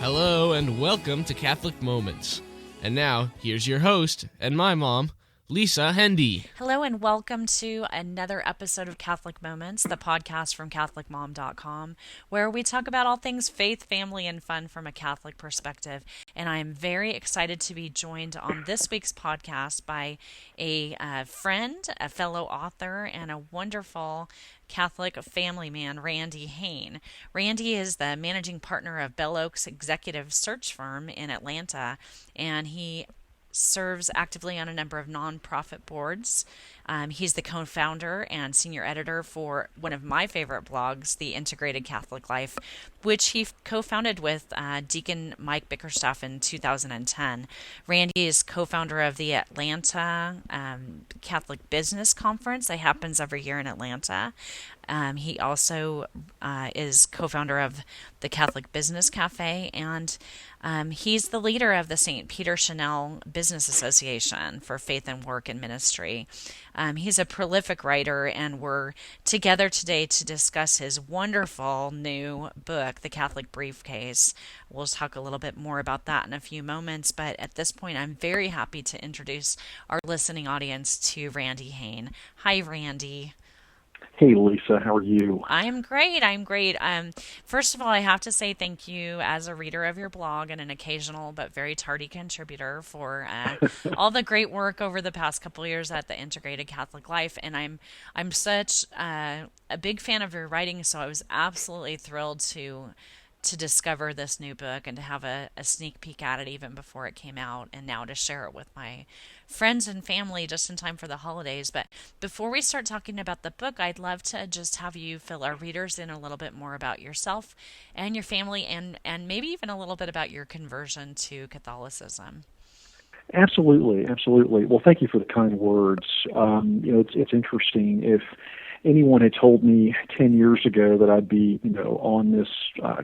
Hello and welcome to Catholic Moments. And now, here's your host and my mom, Lisa Hendy. Hello and welcome to another episode of Catholic Moments, the podcast from CatholicMom.com, where we talk about all things faith, family, and fun from a Catholic perspective. And I am very excited to be joined on this week's podcast by a friend, a fellow author, and a wonderful Catholic family man, Randy Hain. Randy is the managing partner of Bell Oaks Executive Search Firm in Atlanta, and he serves actively on a number of nonprofit boards. He's the co-founder and senior editor for one of my favorite blogs, The Integrated Catholic Life, which he co-founded with Deacon Mike Bickerstaff in 2010. Randy is co-founder of the Atlanta Catholic Business Conference that happens every year in Atlanta. He also is co-founder of the Catholic Business Cafe, and he's the leader of the St. Peter Chanel Business Association for Faith and Work and Ministry. He's a prolific writer, and we're together today to discuss his wonderful new book, The Catholic Briefcase. We'll talk a little bit more about that in a few moments, but at this point, I'm very happy to introduce our listening audience to Randy Hain. Hi, Randy. Hey, Lisa, how are you? I'm great. First of all, I have to say thank you as a reader of your blog and an occasional but very tardy contributor for all the great work over the past couple of years at the Integrated Catholic Life. And I'm such a big fan of your writing, so I was absolutely thrilled to discover this new book and to have a sneak peek at it even before it came out, and now to share it with my friends and family just in time for the holidays. But before we start talking about the book, I'd love to just have you fill our readers in a little bit more about yourself and your family, and maybe even a little bit about your conversion to Catholicism. Absolutely. Well, thank you for the kind words. It's interesting. If anyone had told me 10 years ago that I'd be, on this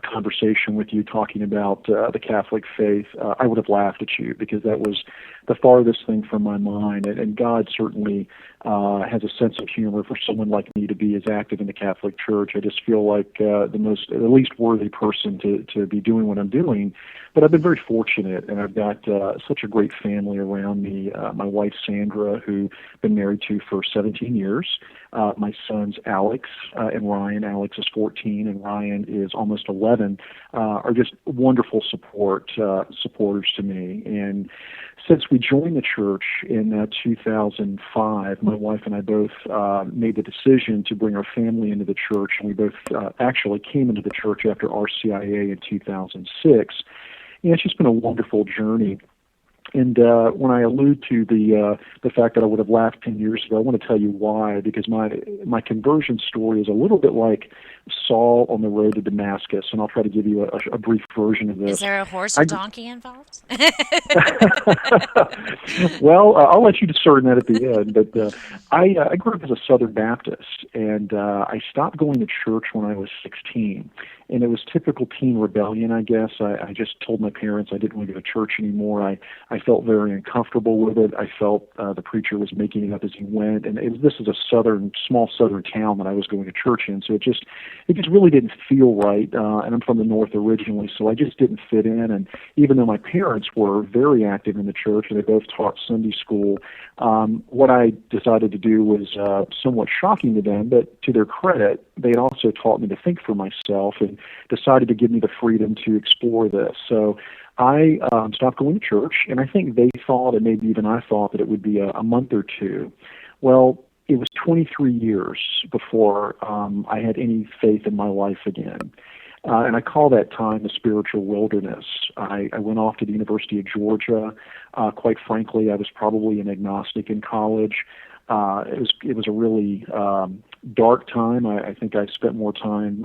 conversation with you talking about the Catholic faith, I would have laughed at you, because that was the farthest thing from my mind. And God certainly has a sense of humor for someone like me to be as active in the Catholic Church. I just feel like the least worthy person to be doing what I'm doing. But I've been very fortunate, and I've got such a great family around me. My wife, Sandra, who I've been married to for 17 years. My sons, Alex and Ryan. Alex is 14, and Ryan is almost 11. Are just wonderful supporters to me. And since we joined the church in 2005, my wife and I both made the decision to bring our family into the church, and we both actually came into the church after RCIA in 2006. And it's just been a wonderful journey. And when I allude to the fact that I would have laughed 10 years ago, I want to tell you why, because my conversion story is a little bit like Saul on the road to Damascus, and I'll try to give you a brief version of this. Is there a horse or donkey involved? Well, I'll let you discern that at the end, but I grew up as a Southern Baptist, and I stopped going to church when I was 16. And it was typical teen rebellion, I guess. I just told my parents I didn't want to go to church anymore. I felt very uncomfortable with it. I felt the preacher was making it up as he went. And this is a small southern town that I was going to church in, so it just really didn't feel right. And I'm from the north originally, so I just didn't fit in. And even though my parents were very active in the church, and they both taught Sunday school, what I decided to do was somewhat shocking to them, but to their credit, they had also taught me to think for myself and decided to give me the freedom to explore this. So I stopped going to church, and I think they thought, and maybe even I thought, that it would be a month or two. Well, it was 23 years before I had any faith in my life again. And I call that time the spiritual wilderness. I went off to the University of Georgia. Quite frankly, I was probably an agnostic in college. It was a really dark time. I think I spent more time,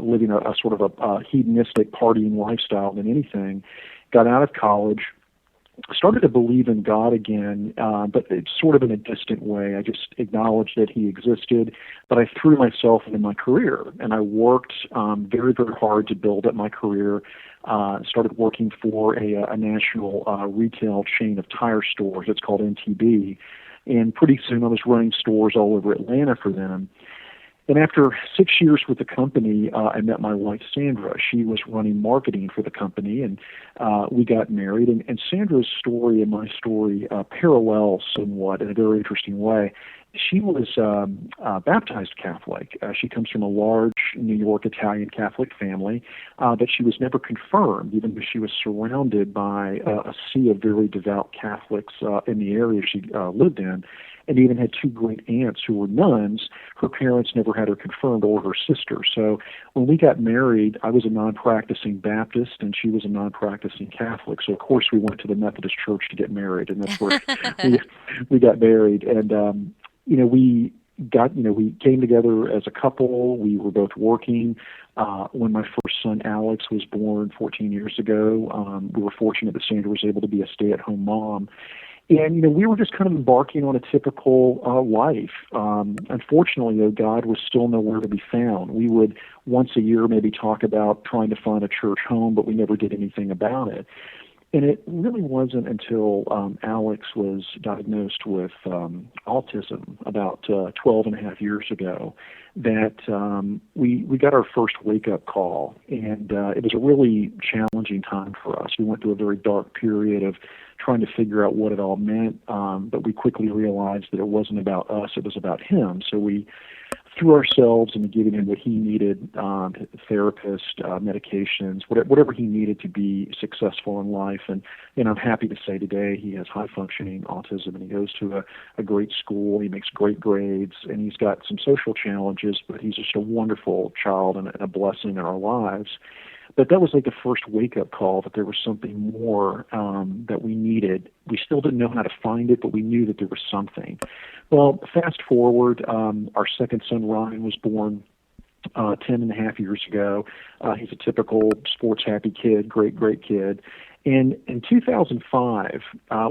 living a sort of a hedonistic partying lifestyle than anything. Got out of college, started to believe in God again, but it's sort of in a distant way. I just acknowledged that He existed, but I threw myself into my career, and I worked very, very hard to build up my career. Started working for a national retail chain of tire stores. It's called NTB. And pretty soon I was running stores all over Atlanta for them. And after 6 years with the company, I met my wife, Sandra. She was running marketing for the company, and we got married. And Sandra's story and my story parallel somewhat in a very interesting way. She was baptized Catholic. She comes from a large New York Italian Catholic family, but she was never confirmed, even though she was surrounded by a sea of very devout Catholics in the area she lived in, and even had two great aunts who were nuns. Her parents never had her confirmed, or her sister. So when we got married, I was a non-practicing Baptist, and she was a non-practicing Catholic. So, of course, we went to the Methodist Church to get married, and that's where we got married. And we came together as a couple. We were both working. When my first son, Alex, was born 14 years ago, we were fortunate that Sandra was able to be a stay-at-home mom. And, we were just kind of embarking on a typical life. Unfortunately, though, God was still nowhere to be found. We would once a year maybe talk about trying to find a church home, but we never did anything about it. And it really wasn't until Alex was diagnosed with autism about 12 and a half years ago that we got our first wake-up call. And it was a really challenging time for us. We went through a very dark period of trying to figure out what it all meant, but we quickly realized that it wasn't about us, it was about him. So we threw ourselves into giving him what he needed, therapist, medications, whatever he needed to be successful in life. And I'm happy to say today he has high-functioning autism, and he goes to a great school. He makes great grades, and he's got some social challenges, but he's just a wonderful child and a blessing in our lives. But that was like the first wake-up call that there was something more that we needed. We still didn't know how to find it, but we knew that there was something. Well, fast forward, our second son, Ryan, was born 10 and a half years ago. He's a typical sports-happy kid, great kid. And in 2005,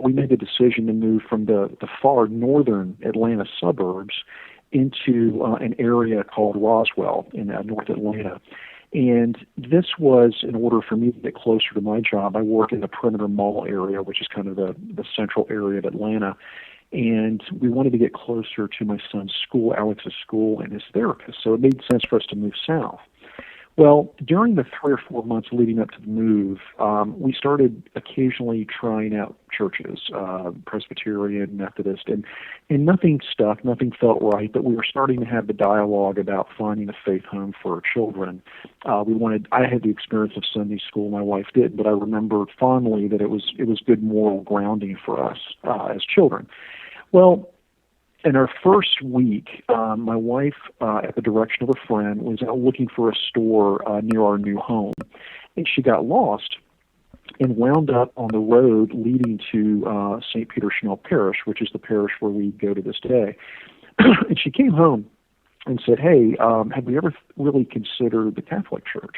we made the decision to move from the far northern Atlanta suburbs into an area called Roswell in North Atlanta. And this was in order for me to get closer to my job. I work in the perimeter mall area, which is kind of the central area of Atlanta. And we wanted to get closer to my son's school, Alex's school, and his therapist. So it made sense for us to move south. Well, during the 3 or 4 months leading up to the move, we started occasionally trying out churches, Presbyterian, Methodist, and nothing stuck, nothing felt right, but we were starting to have the dialogue about finding a faith home for our children. I had the experience of Sunday school, my wife did, but I remember fondly that it was good moral grounding for us as children. Well, in our first week, my wife, at the direction of a friend, was out looking for a store near our new home, and she got lost and wound up on the road leading to St. Peter Chanel Parish, which is the parish where we go to this day. And she came home and said, "Hey, have we ever really considered the Catholic Church?"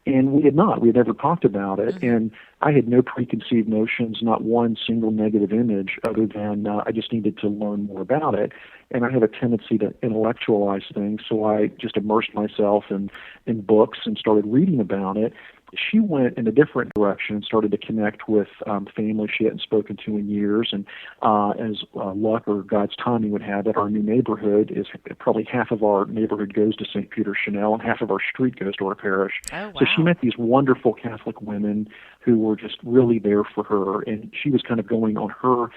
And we had not. We had never talked about it. And I had no preconceived notions, not one single negative image, other than I just needed to learn more about it. And I have a tendency to intellectualize things, so I just immersed myself in books and started reading about it. She went in a different direction and started to connect with families she hadn't spoken to in years. And as luck or God's timing would have it, our new neighborhood is probably half of our neighborhood goes to St. Peter Chanel and half of our street goes to our parish. Oh, wow. So she met these wonderful Catholic women who were just really there for her. And she was kind of going on her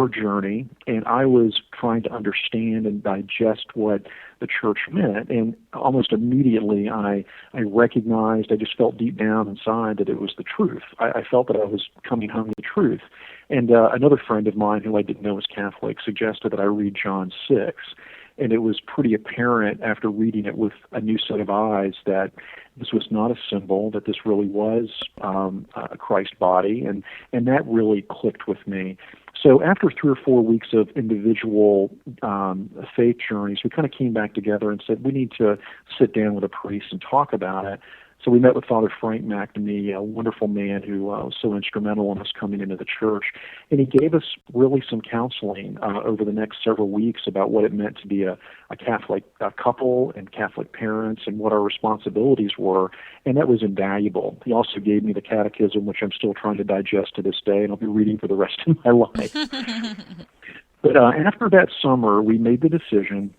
journey, and I was trying to understand and digest what the church meant. And almost immediately I recognized, I just felt deep down inside that it was the truth. I felt that I was coming home to the truth. And another friend of mine who I didn't know was Catholic suggested that I read John 6. And it was pretty apparent after reading it with a new set of eyes that this was not a symbol, that this really was a Christ body, and that really clicked with me. So after 3 or 4 weeks of individual faith journeys, we kind of came back together and said, we need to sit down with a priest and talk about it. So we met with Father Frank McNamee, a wonderful man who was so instrumental in us coming into the church. And he gave us really some counseling over the next several weeks about what it meant to be a Catholic couple and Catholic parents and what our responsibilities were. And that was invaluable. He also gave me the catechism, which I'm still trying to digest to this day, and I'll be reading for the rest of my life. But after that summer, we made the decision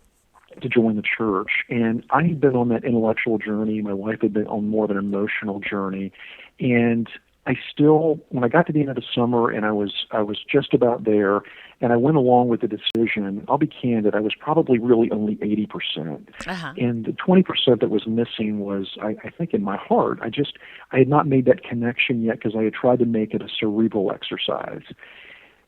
to join the church. And I had been on that intellectual journey. My wife had been on more of an emotional journey. And I still, when I got to the end of the summer and I was just about there, and I went along with the decision, I'll be candid, I was probably really only 80%. Uh-huh. And the 20% that was missing was, I think in my heart, I had not made that connection yet because I had tried to make it a cerebral exercise.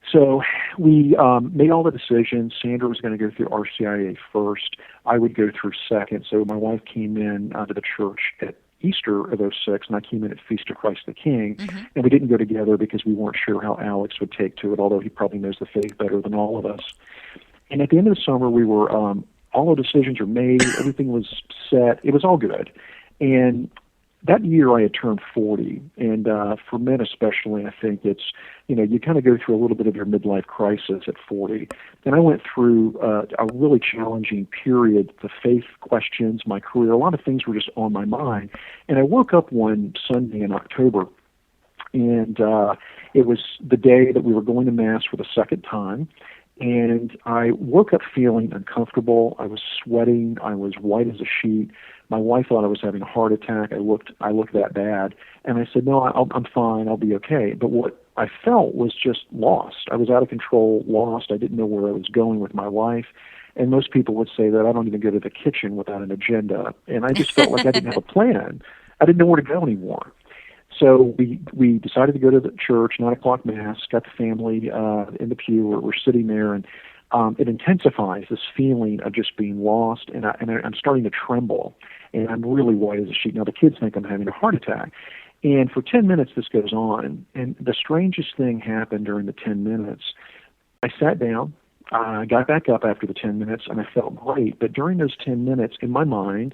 So we made all the decisions. Sandra was going to go through RCIA first. I would go through second. So my wife came in to the church at Easter of '06, and I came in at Feast of Christ the King. Mm-hmm. And we didn't go together because we weren't sure how Alex would take to it, although he probably knows the faith better than all of us. And at the end of the summer, we were all the decisions were made. Everything was set. It was all good. And that year I had turned 40, and for men especially, I think it's, you kind of go through a little bit of your midlife crisis at 40. And I went through a really challenging period, the faith questions, my career, a lot of things were just on my mind. And I woke up one Sunday in October, and it was the day that we were going to Mass for the second time. And I woke up feeling uncomfortable. I was sweating. I was white as a sheet. My wife thought I was having a heart attack. I looked that bad. And I said, no, I'm fine. I'll be okay. But what I felt was just lost. I was out of control, lost. I didn't know where I was going with my life. And most people would say that I don't even go to the kitchen without an agenda. And I just felt like I didn't have a plan. I didn't know where to go anymore. So we decided to go to the church, 9 o'clock Mass, got the family in the pew. We're sitting there, and it intensifies this feeling of just being lost, and I'm starting to tremble, and I'm really white as a sheet. Now, the kids think I'm having a heart attack. And for 10 minutes, this goes on. And the strangest thing happened during the 10 minutes. I sat down, got back up after the 10 minutes, and I felt great. But during those 10 minutes, in my mind,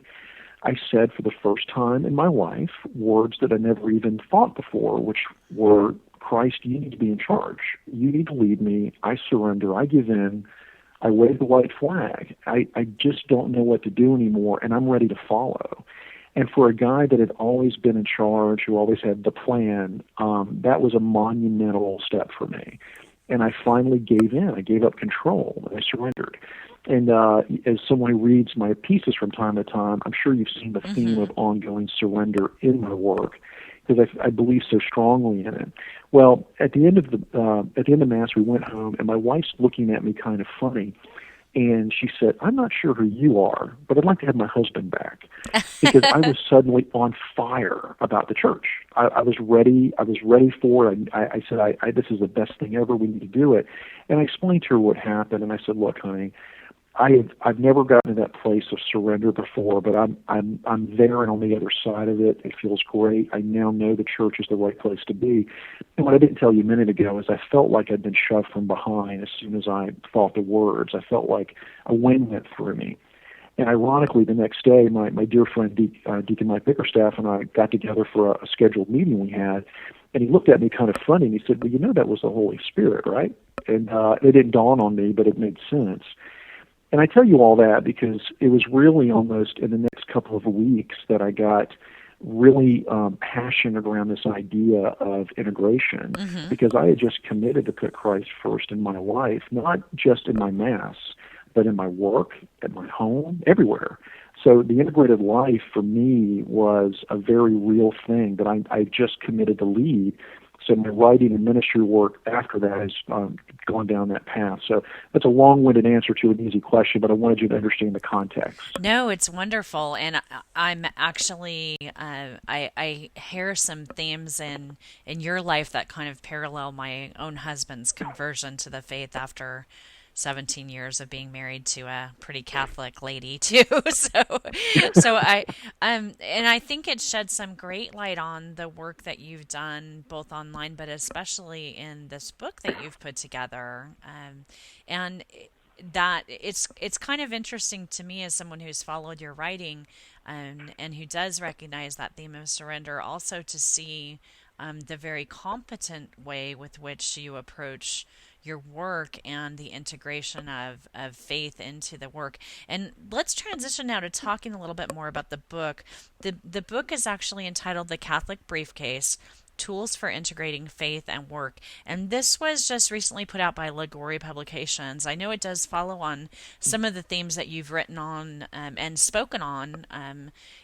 I said for the first time in my life words that I never even thought before, which were, Christ, you need to be in charge. You need to lead me. I surrender. I give in. I wave the white flag. I just don't know what to do anymore, and I'm ready to follow. And for a guy that had always been in charge, who always had the plan, that was a monumental step for me. And I finally gave in. I gave up control. I surrendered. And as someone who reads my pieces from time to time, I'm sure you've seen the theme of ongoing surrender in my work, because I believe so strongly in it. Well, at the end of Mass, we went home, and my wife's looking at me kind of funny, and she said, "I'm not sure who you are, but I'd like to have my husband back," because I was suddenly on fire about the church. I was ready. I was ready for it. I said, "This is the best thing ever. We need to do it." And I explained to her what happened, and I said, "Look, honey, I've never gotten to that place of surrender before, but I'm there and on the other side of it. It feels great. I now know the church is the right place to be." And what I didn't tell you a minute ago is I felt like I'd been shoved from behind as soon as I thought the words. I felt like a wind went through me. And ironically, the next day, my dear friend Deacon Mike Bickerstaff and I got together for a scheduled meeting we had, and he looked at me kind of funny, and he said, "Well, that was the Holy Spirit, right?" And it didn't dawn on me, but it made sense. And I tell you all that because it was really almost in the next couple of weeks that I got really passionate around this idea of integration, because I had just committed to put Christ first in my life, not just in my Mass, but in my work, at my home, everywhere. So the integrated life for me was a very real thing that I just committed to lead. So my writing and ministry work after that has gone down that path. So that's a long-winded answer to an easy question, but I wanted you to understand the context. No, it's wonderful, and I'm actually I hear some themes in your life that kind of parallel my own husband's conversion to the faith after 17 years of being married to a pretty Catholic lady too. So I think it sheds some great light on the work that you've done both online, but especially in this book that you've put together. And that it's kind of interesting to me as someone who's followed your writing, and who does recognize that theme of surrender, also to see the very competent way with which you approach your work and the integration of faith into the work. And let's transition now to talking a little bit more about the book. The book is actually entitled The Catholic Briefcase, Tools for Integrating Faith and Work. And this was just recently put out by Liguori Publications. I know it does follow on some of the themes that you've written on and spoken on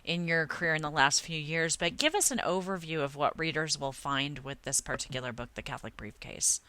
in your career in the last few years, but give us an overview of what readers will find with this particular book, The Catholic Briefcase.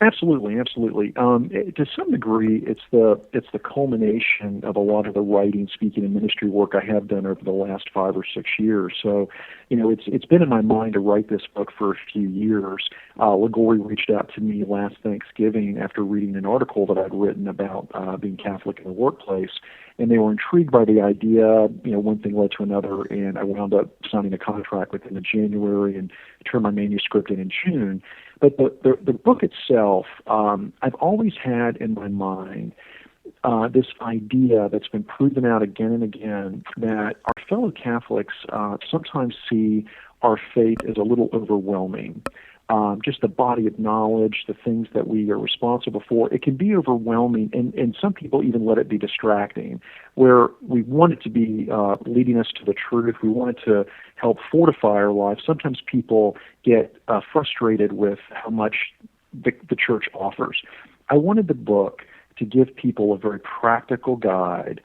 Absolutely, absolutely. To some degree, it's the culmination of a lot of the writing, speaking, and ministry work I have done over the last 5 or 6 years. So, it's been in my mind to write this book for a few years. Liguori reached out to me last Thanksgiving after reading an article that I'd written about being Catholic in the workplace, and they were intrigued by the idea. One thing led to another, and I wound up signing a contract with them in January and turned my manuscript in June. But the book itself, I've always had in my mind this idea that's been proven out again and again that our fellow Catholics sometimes see our faith as a little overwhelming. Just the body of knowledge, the things that we are responsible for, it can be overwhelming, and some people even let it be distracting, where we want it to be leading us to the truth. We want it to help fortify our lives. Sometimes people get frustrated with how much the church offers. I wanted the book to give people a very practical guide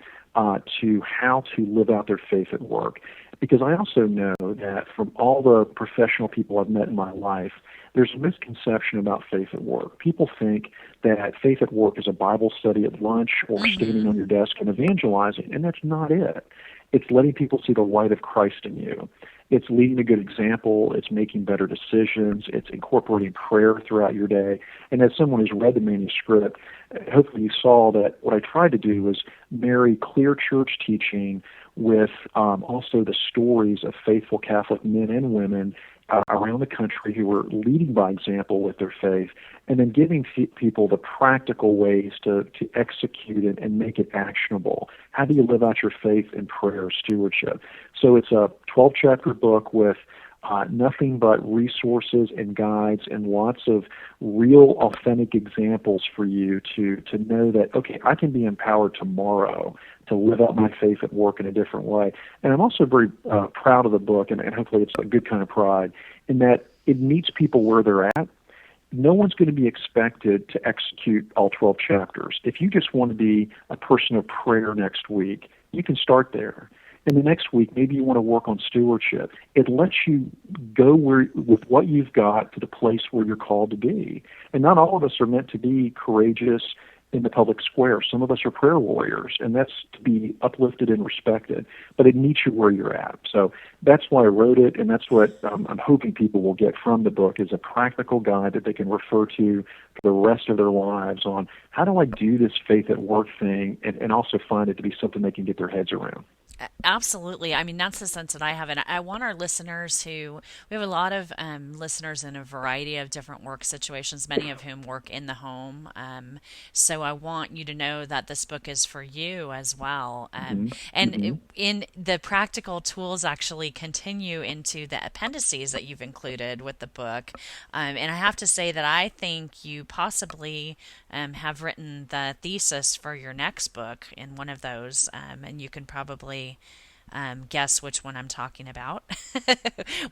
to how to live out their faith at work. Because I also know that from all the professional people I've met in my life, there's a misconception about faith at work. People think that faith at work is a Bible study at lunch or standing on your desk and evangelizing, and that's not it. It's letting people see the light of Christ in you. It's leading a good example. It's making better decisions. It's incorporating prayer throughout your day. And as someone who's read the manuscript, hopefully you saw that what I tried to do was marry clear church teaching with also the stories of faithful Catholic men and women around the country who were leading by example with their faith, and then giving people the practical ways to execute it and make it actionable. How do you live out your faith in prayer stewardship? So it's a 12-chapter book with nothing but resources and guides and lots of real authentic examples for you to know that, okay, I can be empowered tomorrow to live out my faith at work in a different way. And I'm also very proud of the book, and hopefully it's a good kind of pride, in that it meets people where they're at. No one's going to be expected to execute all 12 chapters. If you just want to be a person of prayer next week, you can start there. And the next week, maybe you want to work on stewardship. It lets you go with what you've got to the place where you're called to be. And not all of us are meant to be courageous in the public square. Some of us are prayer warriors, and that's to be uplifted and respected. But it meets you where you're at. So that's why I wrote it, and that's what I'm hoping people will get from the book, is a practical guide that they can refer to for the rest of their lives on how do I do this faith at work thing, and also find it to be something they can get their heads around. Absolutely. I mean, that's the sense that I have. And I want our listeners we have a lot of listeners in a variety of different work situations, many of whom work in the home. So I want you to know that this book is for you as well. In the practical tools actually continue into the appendices that you've included with the book. And I have to say that I think you possibly have written the thesis for your next book in one of those. And you can probably guess which one I'm talking about,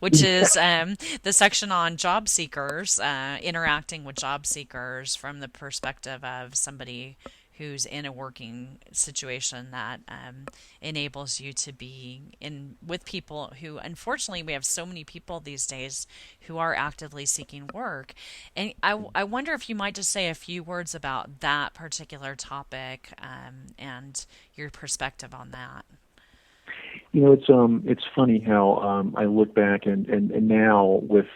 which is the section on job seekers, interacting with job seekers from the perspective of somebody who's in a working situation that enables you to be with people who, unfortunately, we have so many people these days who are actively seeking work. And I wonder if you might just say a few words about that particular topic and your perspective on that. It's funny how I look back and now with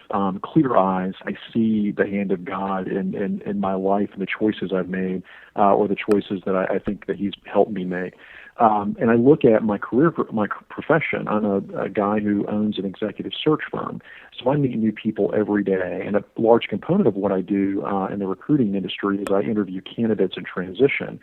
clear eyes, I see the hand of God in my life and the choices I've made, or the choices that I think that He's helped me make. And I look at my career, my profession. I'm a guy who owns an executive search firm, so I meet new people every day. And a large component of what I do in the recruiting industry is I interview candidates in transition.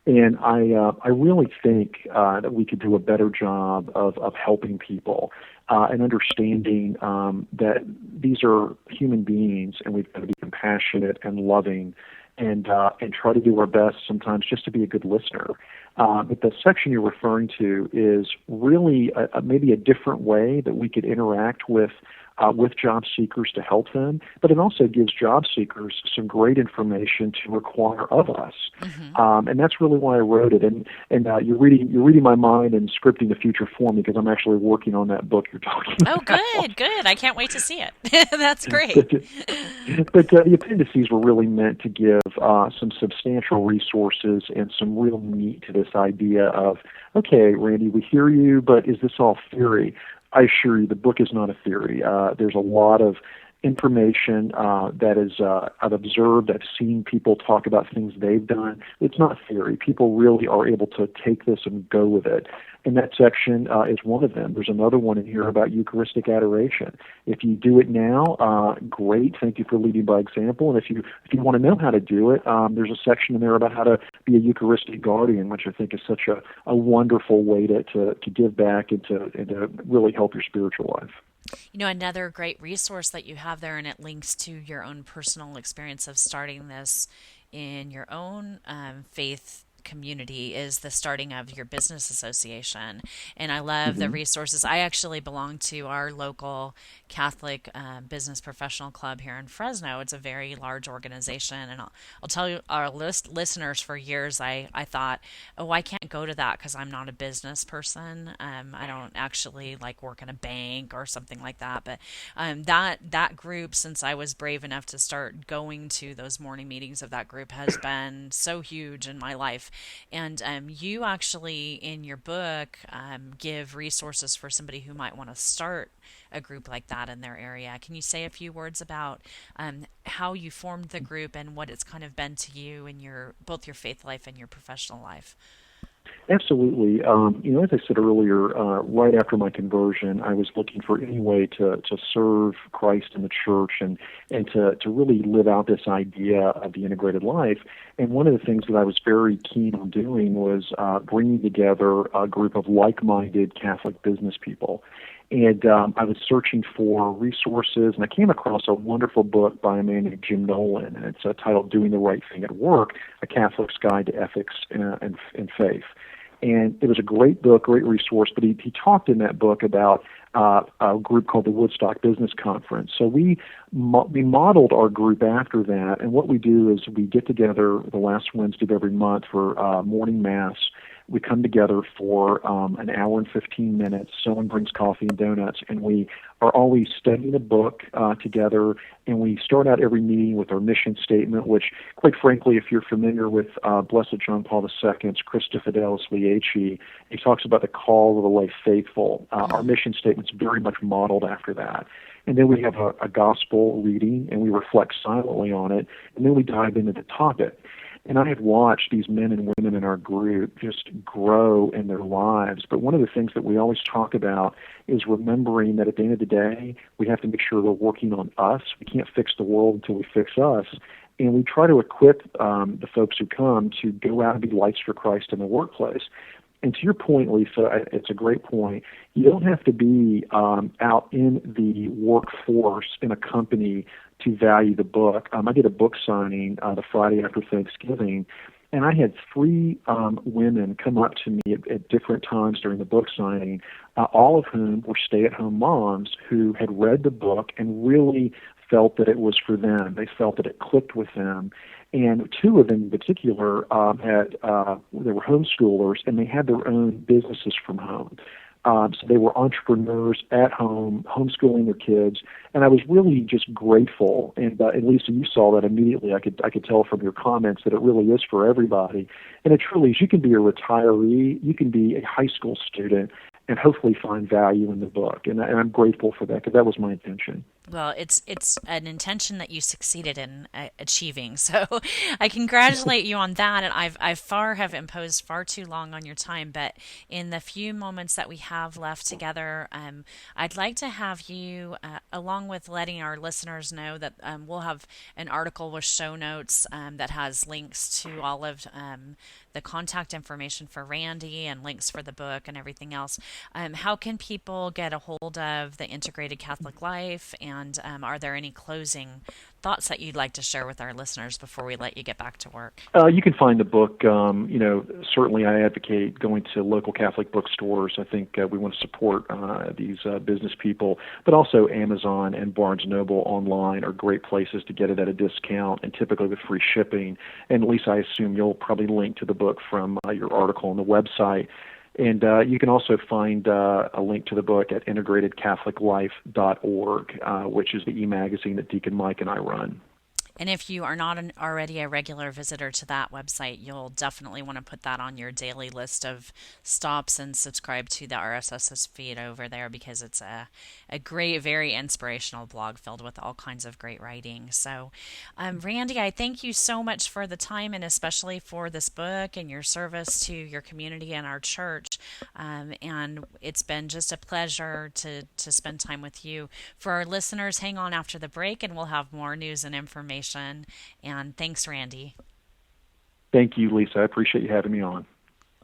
And I really think that we could do a better job of helping people and understanding that these are human beings, and we've got to be compassionate and loving, and try to do our best sometimes just to be a good listener. But the section you're referring to is really maybe a different way that we could interact with with job seekers to help them, but it also gives job seekers some great information to require of us. And that's really why I wrote it. And you're reading my mind and scripting the future for me, because I'm actually working on that book you're talking about. Oh, good. I can't wait to see it. That's great. But the appendices were really meant to give some substantial resources and some real meat to this idea of, okay, Randy, we hear you, but is this all theory? I assure you, the book is not a theory. There's a lot of information that is I've observed. I've seen people talk about things they've done. It's not theory. People really are able to take this and go with it. And that section is one of them. There's another one in here about Eucharistic adoration. If you do it now, great. Thank you for leading by example. And if you want to know how to do it, there's a section in there about how to be a Eucharistic guardian, which I think is such a wonderful way to give back and to really help your spiritual life. Another great resource that you have there, and it links to your own personal experience of starting this in your own faith community, is the starting of your business association. And I love the resources. I actually belong to our local Catholic business professional club here in Fresno. It's a very large organization, and I'll tell you, our listeners, for years I thought, oh, I can't go to that because I'm not a business person. I don't actually like work in a bank or something like that. But that group, since I was brave enough to start going to those morning meetings of that group, has been so huge in my life. And you actually, in your book, give resources for somebody who might want to start a group like that in their area. Can you say a few words about how you formed the group and what it's kind of been to you in both your faith life and your professional life? Absolutely. As I said earlier, right after my conversion, I was looking for any way to serve Christ in the church and to really live out this idea of the integrated life. And one of the things that I was very keen on doing was bringing together a group of like-minded Catholic business people. And I was searching for resources, and I came across a wonderful book by a man named Jim Nolan, and it's titled Doing the Right Thing at Work, A Catholic's Guide to Ethics and Faith. And it was a great book, great resource, but he talked in that book about a group called the Woodstock Business Conference. So we modeled our group after that, and what we do is we get together the last Wednesday of every month for morning mass. We come together for an hour and 15 minutes. Someone brings coffee and donuts, and we are always studying a book together, and we start out every meeting with our mission statement, which, quite frankly, if you're familiar with Blessed John Paul II's Christa Fidelis Lieci, he talks about the call of the lay faithful. Our mission statement's very much modeled after that. And then we have a gospel reading, and we reflect silently on it, and then we dive into the topic. And I have watched these men and women in our group just grow in their lives. But one of the things that we always talk about is remembering that at the end of the day, we have to make sure we're working on us. We can't fix the world until we fix us. And we try to equip the folks who come to go out and be lights for Christ in the workplace. And to your point, Lisa, it's a great point. You don't have to be out in the workforce in a company to value the book. I did a book signing the Friday after Thanksgiving, and I had 3 women come up to me at different times during the book signing, all of whom were stay-at-home moms who had read the book and really felt that it was for them. They felt that it clicked with them. And 2 of them in particular they were homeschoolers, and they had their own businesses from home. So they were entrepreneurs at home, homeschooling their kids, and I was really just grateful. And Lisa, you saw that immediately. I could tell from your comments that it really is for everybody. And it truly is. You can be a retiree, you can be a high school student, and hopefully find value in the book. And I'm grateful for that, because that was my intention. Well, it's an intention that you succeeded in achieving. So I congratulate you on that. And I have imposed far too long on your time, but in the few moments that we have left together, I'd like to have you, along with letting our listeners know that we'll have an article with show notes that has links to all of the contact information for Randy and links for the book and everything else. How can people get a hold of the Integrated Catholic Life and And are there any closing thoughts that you'd like to share with our listeners before we let you get back to work? You can find the book. Certainly I advocate going to local Catholic bookstores. I think we want to support these business people, but also Amazon and Barnes & Noble online are great places to get it at a discount and typically with free shipping. And Lisa, I assume you'll probably link to the book from your article on the website. And you can also find a link to the book at integratedcatholiclife.org, which is the e-magazine that Deacon Mike and I run. And if you are not already a regular visitor to that website, you'll definitely want to put that on your daily list of stops and subscribe to the RSS feed over there, because it's a great, very inspirational blog filled with all kinds of great writing. So, Randy, I thank you so much for the time, and especially for this book and your service to your community and our church. And it's been just a pleasure to spend time with you. For our listeners, hang on after the break, and we'll have more news and information. And thanks, Randy. Thank you, Lisa. I appreciate you having me on.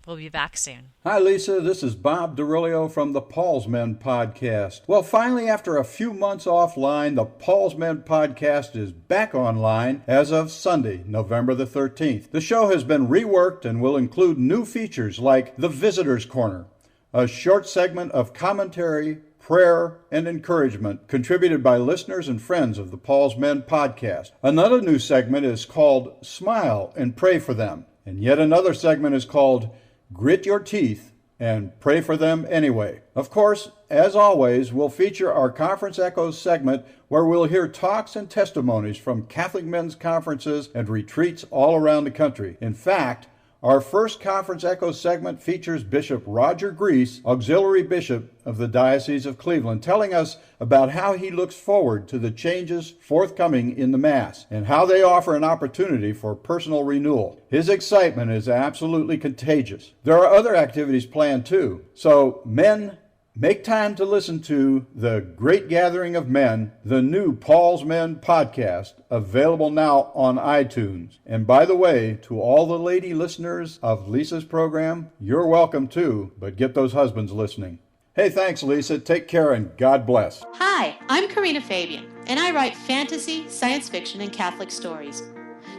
We'll be back soon. Hi, Lisa. This is Bob Derillo from the Paul's Men Podcast. Well, finally, after a few months offline, the Paul's Men Podcast is back online as of Sunday, November the 13th. The show has been reworked and will include new features like the Visitor's Corner, a short segment of commentary, prayer, and encouragement contributed by listeners and friends of the Paul's Men Podcast. Another new segment is called Smile and Pray for Them. And yet another segment is called Grit Your Teeth and Pray for Them Anyway. Of course, as always, we'll feature our Conference Echoes segment where we'll hear talks and testimonies from Catholic men's conferences and retreats all around the country. In fact, our first Conference Echo segment features Bishop Roger Grease, Auxiliary Bishop of the Diocese of Cleveland, telling us about how he looks forward to the changes forthcoming in the Mass and how they offer an opportunity for personal renewal. His excitement is absolutely contagious. There are other activities planned too, so men, make time to listen to The Great Gathering of Men, the new Paul's Men podcast, available now on iTunes. And by the way, to all the lady listeners of Lisa's program, you're welcome too, but get those husbands listening. Hey, thanks, Lisa. Take care and God bless. Hi, I'm Karina Fabian, and I write fantasy, science fiction, and Catholic stories.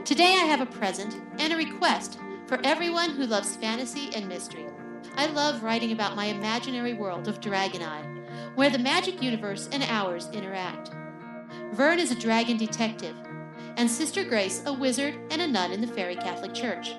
Today I have a present and a request for everyone who loves fantasy and mystery. I love writing about my imaginary world of Dragon Eye, where the magic universe and ours interact. Vern is a dragon detective, and Sister Grace a wizard and a nun in the Fairy Catholic Church.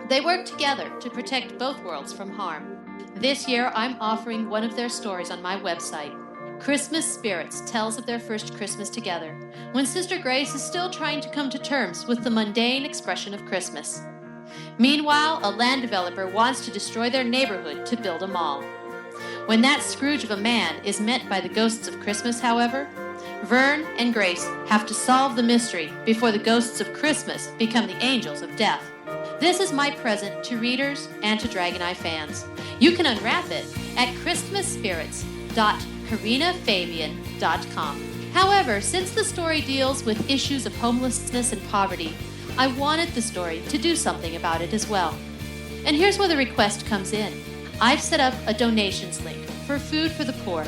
They work together to protect both worlds from harm. This year, I'm offering one of their stories on my website. Christmas Spirits tells of their first Christmas together, when Sister Grace is still trying to come to terms with the mundane expression of Christmas. Meanwhile, a land developer wants to destroy their neighborhood to build a mall. When that Scrooge of a man is met by the ghosts of Christmas, however, Vern and Grace have to solve the mystery before the ghosts of Christmas become the angels of death. This is my present to readers and to Dragon Eye fans. You can unwrap it at christmasspirits.carinafabian.com. However, since the story deals with issues of homelessness and poverty, I wanted the story to do something about it as well. And here's where the request comes in. I've set up a donations link for Food for the Poor.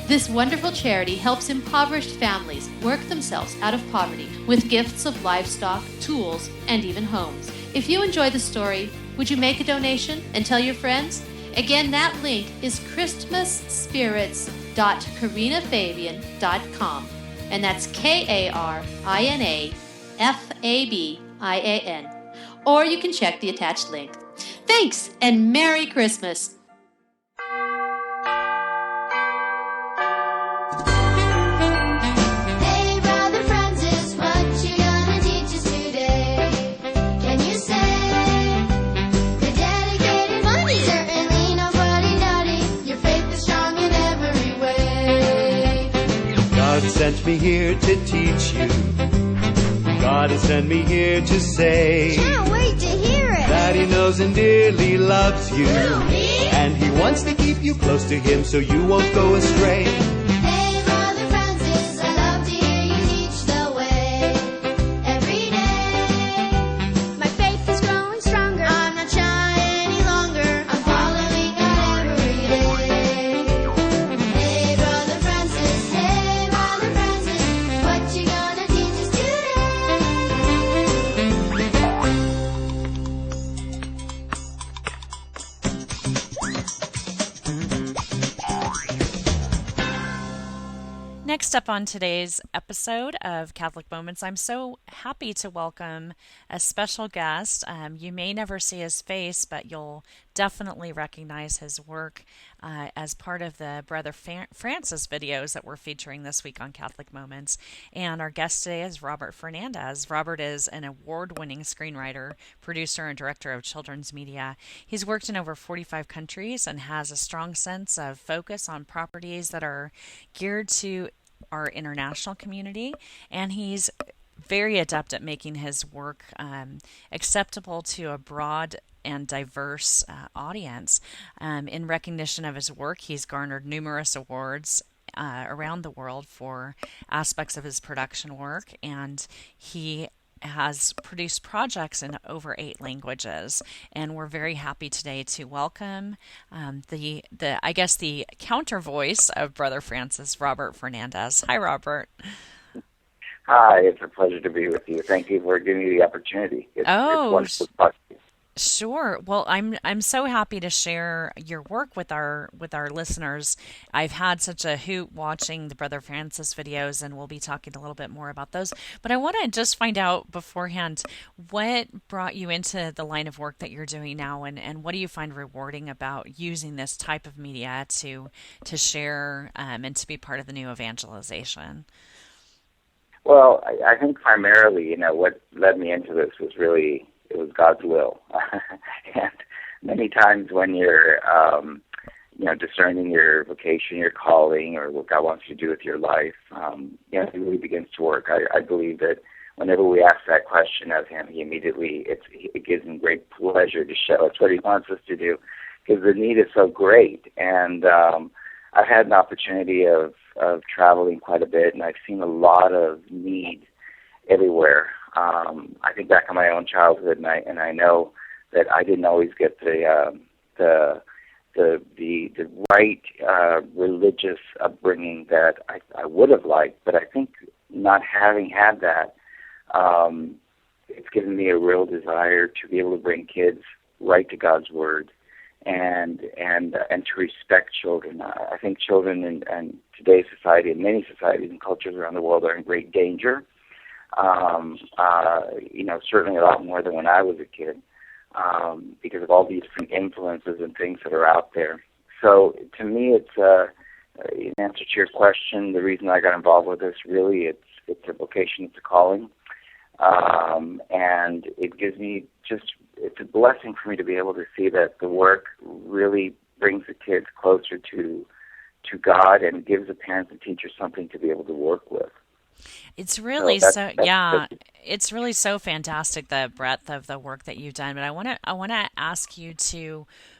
This wonderful charity helps impoverished families work themselves out of poverty with gifts of livestock, tools, and even homes. If you enjoy the story, would you make a donation and tell your friends? Again, that link is christmasspirits.carinafabian.com, and that's KARINAFABIAN. Or you can check the attached link. Thanks, and Merry Christmas! Hey, Brother Francis, what you gonna teach us today? Can you say the dedicated money? Certainly nobody naughty. Your faith is strong in every way. God sent me here to teach you. God has sent me here to say Can't wait to hear it. that He knows and dearly loves you. Who, me? And He wants to keep you close to Him so you won't go astray. Hey, Brother Francis, I love to hear you teach the way. Every day, my faith is growing stronger. I'm not shy any longer. I'm following God every day. Hey, Brother Francis, Next up on today's episode of Catholic Moments, I'm so happy to welcome a special guest. You may never see his face, but you'll definitely recognize his work as part of the Brother Francis videos that we're featuring this week on Catholic Moments. And our guest today is Robert Fernandez. Robert is an award-winning screenwriter, producer, and director of children's media. He's worked in over 45 countries and has a strong sense of focus on properties that are geared to our international community, and he's very adept at making his work acceptable to a broad and diverse audience. In recognition of his work, he's garnered numerous awards around the world for aspects of his production work, and he has produced projects in over 8 languages, and we're very happy today to welcome the counter voice of Brother Francis, Robert Fernandez. Hi, Robert. Hi, it's a pleasure to be with you. Thank you for giving me the opportunity. It's wonderful to talk to you. Sure. Well, I'm so happy to share your work with our listeners. I've had such a hoot watching the Brother Francis videos, and we'll be talking a little bit more about those. But I want to just find out beforehand, what brought you into the line of work that you're doing now, and what do you find rewarding about using this type of media to share and to be part of the new evangelization? Well, I think primarily, what led me into this was really, it was God's will. And many times when you're, discerning your vocation, your calling, or what God wants you to do with your life, it really begins to work. I believe that whenever we ask that question of Him, it gives Him great pleasure to show us what He wants us to do, because the need is so great. And I've had an opportunity of traveling quite a bit, and I've seen a lot of need everywhere. I think back on my own childhood, and I know that I didn't always get the right religious upbringing that I would have liked. But I think not having had that, it's given me a real desire to be able to bring kids right to God's Word, and to respect children. I think children in today's society, and many societies and cultures around the world, are in great danger. Certainly a lot more than when I was a kid, because of all these different influences and things that are out there. So to me, it's in answer to your question, the reason I got involved with this, really, it's a vocation, it's a calling, and it gives me it's a blessing for me to be able to see that the work really brings the kids closer to God, and gives the parents and teachers something to be able to work with. It's really it's really so fantastic, the breadth of the work that you've done. But I want to ask you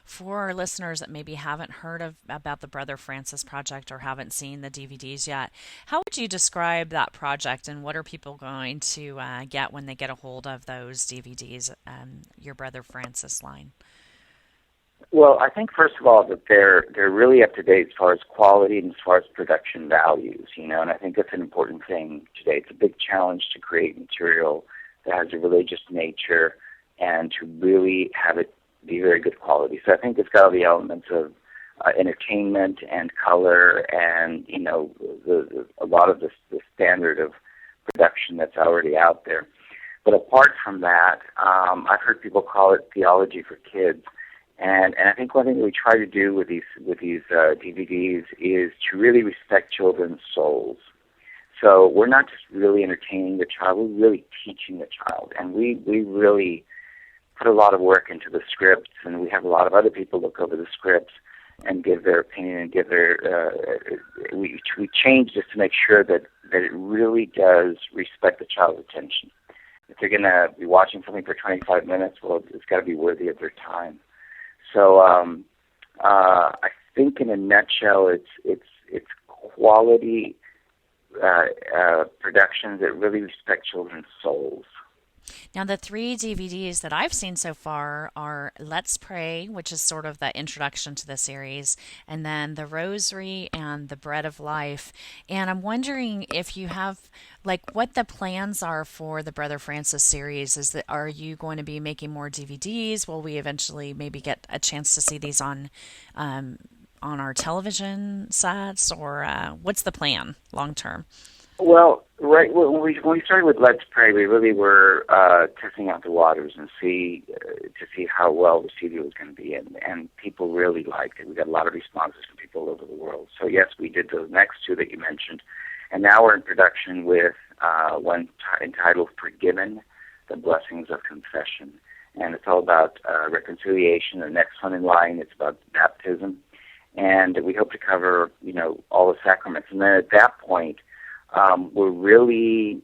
for our listeners that maybe haven't heard about the Brother Francis project or haven't seen the DVDs yet, how would you describe that project, and what are people going to get when they get a hold of those DVDs, your Brother Francis line? Well, I think first of all that they're really up to date as far as quality and as far as production values, and I think that's an important thing today. It's a big challenge to create material that has a religious nature and to really have it be very good quality. So I think it's got all the elements of entertainment and color, and a lot of the standard of production that's already out there. But apart from that, I've heard people call it theology for kids. And I think one thing that we try to do with these DVDs is to really respect children's souls. So we're not just really entertaining the child, we're really teaching the child. And we really put a lot of work into the scripts, and we have a lot of other people look over the scripts and give their opinion and give we change this to make sure that it really does respect the child's attention. If they're going to be watching something for 25 minutes, well, it's got to be worthy of their time. So I think in a nutshell, it's quality productions that really respect children's souls. Now, the 3 DVDs that I've seen so far are Let's Pray, which is sort of the introduction to the series, and then The Rosary and The Bread of Life. And I'm wondering if you have, what the plans are for the Brother Francis series. Are you going to be making more DVDs? Will we eventually maybe get a chance to see these on on our television sets, or what's the plan long term? Well, right when we started with Let's Pray, we really were testing out the waters and to see how well received it was going to be, and people really liked it. We got a lot of responses from people all over the world. So yes, we did those next two that you mentioned, and now we're in production with one entitled "Forgiven: The Blessings of Confession," and it's all about reconciliation. The next one in line is about baptism, and we hope to cover all the sacraments. And then at that point, we're really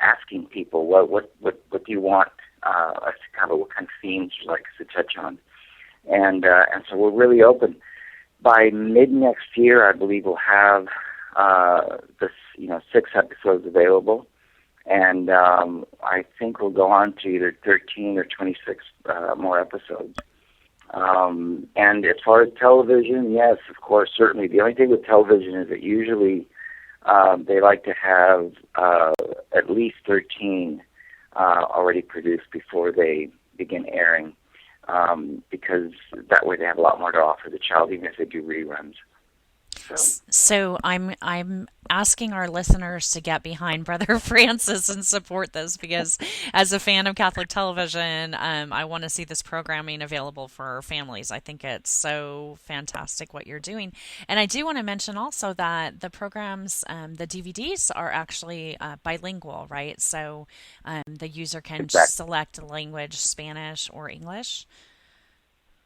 asking people what do you want us to cover, what kind of themes you'd like us to touch on, and so we're really open. By mid next year, I believe we'll have this 6 episodes available, and I think we'll go on to either 13 or 26 more episodes. And as far as television, yes, of course, certainly. The only thing with television is that usually they like to have at least 13 already produced before they begin airing, because that way they have a lot more to offer the child, even if they do reruns. So I'm asking our listeners to get behind Brother Francis and support this, because as a fan of Catholic television, I want to see this programming available for our families. I think it's so fantastic what you're doing. And I do want to mention also that the programs, the DVDs are actually bilingual, right? So the user can select a language, Spanish or English.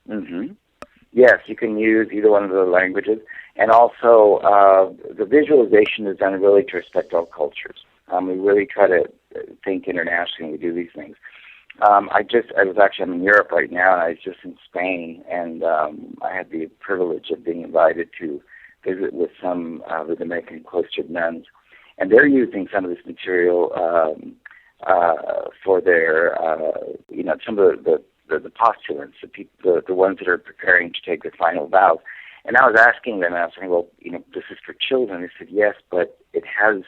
Mm-hmm. Yes, you can use either one of the languages. And also, the visualization is done really to respect all cultures. We really try to think internationally when we do these things. I'm in Europe right now, and I was just in Spain, and I had the privilege of being invited to visit with some of the Dominican cloistered nuns, and they're using some of this material for their, some of the postulants, the ones that are preparing to take their final vows. And I was asking them, and I was saying, well, this is for children. They said, yes, but it has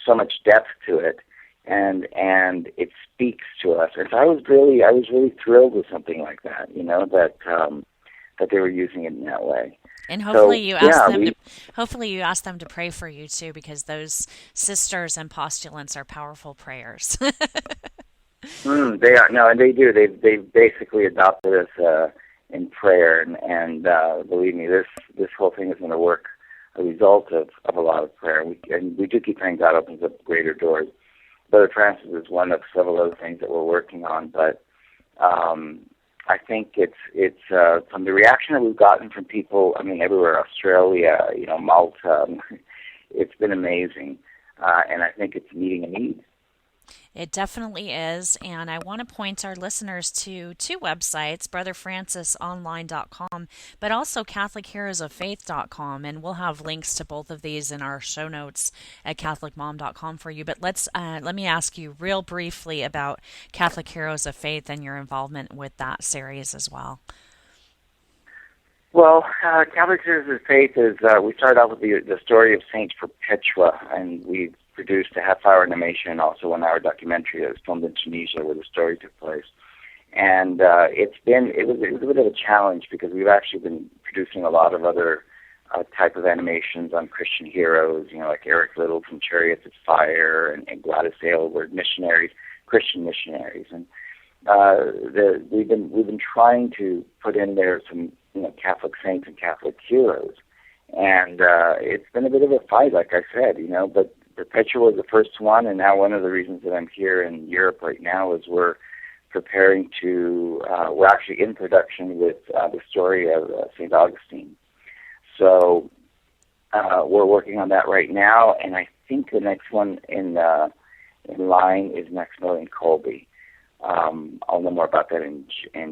so much depth to it, and it speaks to us. And so I was really thrilled with something like that, that they were using it in that way. And hopefully you ask them to pray for you too, because those sisters and postulants are powerful prayers. They are, no, and they do. They've basically adopted us in prayer, and believe me, this whole thing is going to work a result of a lot of prayer. And we do keep praying God opens up greater doors. Brother Francis is one of several other things that we're working on, but I think it's from the reaction that we've gotten from people, everywhere, Australia, Malta, it's been amazing, and I think it's meeting a need. It definitely is, and I want to point our listeners to 2 websites, brotherfrancisonline.com, but also CatholicHeroesOfFaith.com, and we'll have links to both of these in our show notes at CatholicMom.com for you. But let me ask you real briefly about Catholic Heroes of Faith and your involvement with that series as well. Well, Catholic Heroes of Faith is, we started out with the story of Saint Perpetua, and we produced a half-hour animation, also 1-hour documentary that was filmed in Tunisia where the story took place. And it was a bit of a challenge because we've actually been producing a lot of other type of animations on Christian heroes, like Eric Little from Chariots of Fire and Gladys Aylward, Christian missionaries. And we've been trying to put in there some Catholic saints and Catholic heroes. And it's been a bit of a fight, like I said, but Perpetua was the first one, and now one of the reasons that I'm here in Europe right now is we're preparing we're actually in production with the story of St. Augustine. So we're working on that right now, and I think the next one in line is Maximilian Kolbe. I'll know more about that in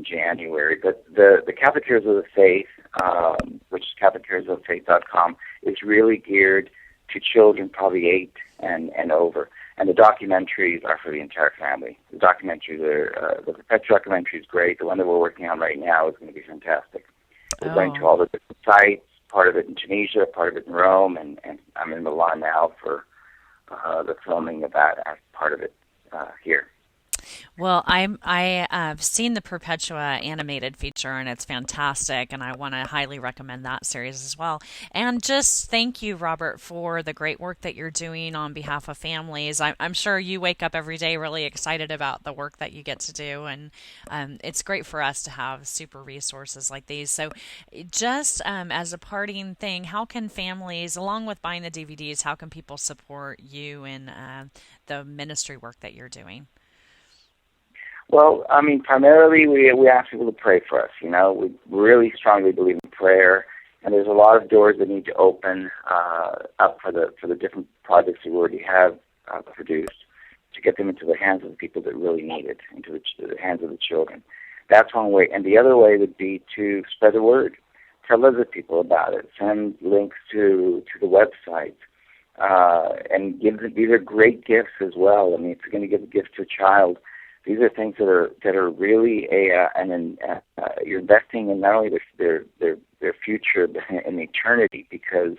January. But the Catholic Heroes of the Faith, which is CatholicHeroesOfFaith.com, is really geared to children probably 8 and over. And the documentaries are for the entire family. The documentaries are, the Perpetua documentary is great. The one that we're working on right now is going to be fantastic. We're going to all the different sites, part of it in Tunisia, part of it in Rome, and I'm in Milan now for the filming of that as part of it here. Well, I've seen the Perpetua animated feature and it's fantastic, and I want to highly recommend that series as well. And just thank you, Robert, for the great work that you're doing on behalf of families. I'm sure you wake up every day really excited about the work that you get to do, and it's great for us to have super resources like these. So, just as a parting thing, how can families, along with buying the DVDs, how can people support you in the ministry work that you're doing? Well, I mean, primarily we ask people to pray for us. You know, we really strongly believe in prayer, and there's a lot of doors that need to open up for the different projects we already have produced to get them into the hands of the people that really need it, into the hands of the children. That's one way, and the other way would be to spread the word, tell other people about it, send links to the website, and give them. These are great gifts as well. I mean, if you're going to give a gift to a child, these are things that are really you're investing in not only their future but in eternity, because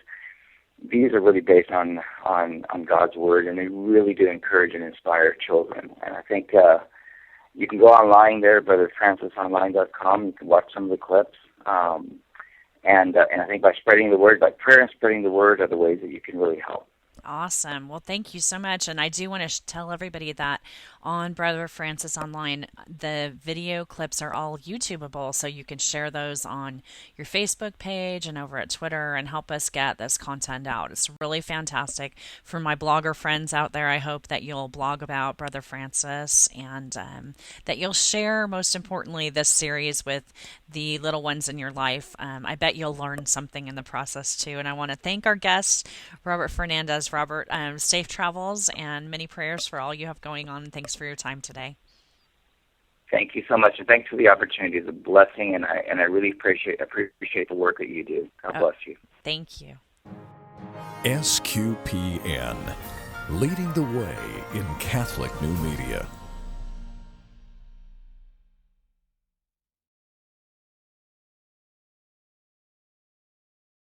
these are really based on God's word, and they really do encourage and inspire children. And I think you can go online there, brotherfrancisonline.com. You can watch some of the clips, and I think by spreading the word, by prayer and spreading the word, are the ways that you can really help. Awesome. Well, thank you so much. And I do want to tell everybody that on Brother Francis Online, the video clips are all YouTubeable, so you can share those on your Facebook page and over at Twitter and help us get this content out. It's really fantastic. For my blogger friends out there, I hope that you'll blog about Brother Francis and that you'll share, most importantly, this series with the little ones in your life. I bet you'll learn something in the process, too. And I want to thank our guest, Robert Fernandez. Robert, safe travels and many prayers for all you have going on. Thanks for your time today. Thank you so much, and thanks for the opportunity. It's a blessing, and I really appreciate the work that you do. God bless you. Thank you. SQPN, leading the way in Catholic new media.